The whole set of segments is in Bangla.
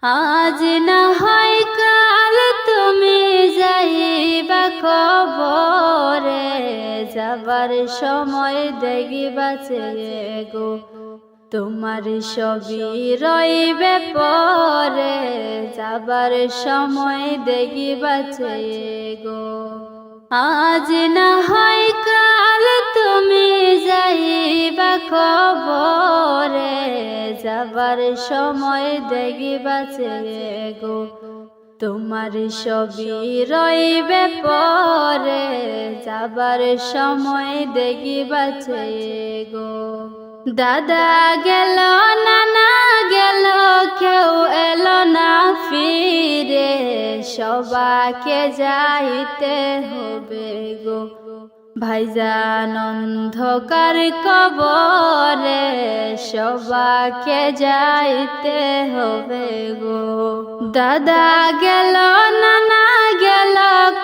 আজ না হয় কাল তুমি যাইবা কবরে, যাবার সময় দেখিবাছে গো তোমার সবই রইবে পরে, যাবার সময় দেখিবাছে গো। আজ না হয় কাল তুমি যাইবা কবরে, যাবার সময় দেখিবাছে গো তোমার সবই রইবে পরে, যাবার সময় দেখিবাছে গো। দাদা গেল নানা গেল কেউ এলো না ফিরে, সবাকে যাইতে হবে গো ভাইজান অন্ধকার কবরে, সবাকে যাইতে হবে গো। দাদা গেল নানা গেল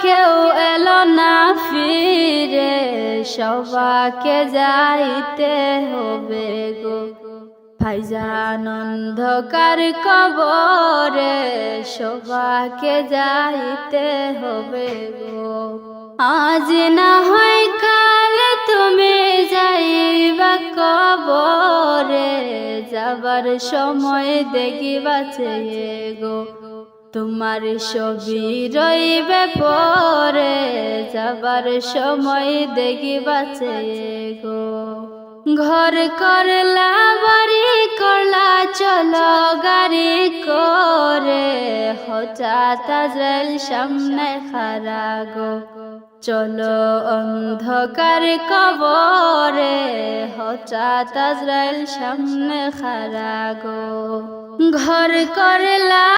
কেউ এলো না ফিরে, সবাকে যাইতে হবে গো ভাইজান অন্ধকার কবরে, সবাকে যাইতে হবে গো। আজ না হয় কাল তুমি যাইবা কবরে, যাবার সময় দেখিবাছে গো তোমার সবই রইবে পরে, যাবার সময় দেখিবাছে গো। ঘর করলা বাড়ি করলা চলো গাড়ি করে, হঠাৎ আজরাইল সামনে খাড়া গো চলো অন্ধকার কবরে, হঠাৎ আজরাইল সামনে খাড়া গো। ঘর করলা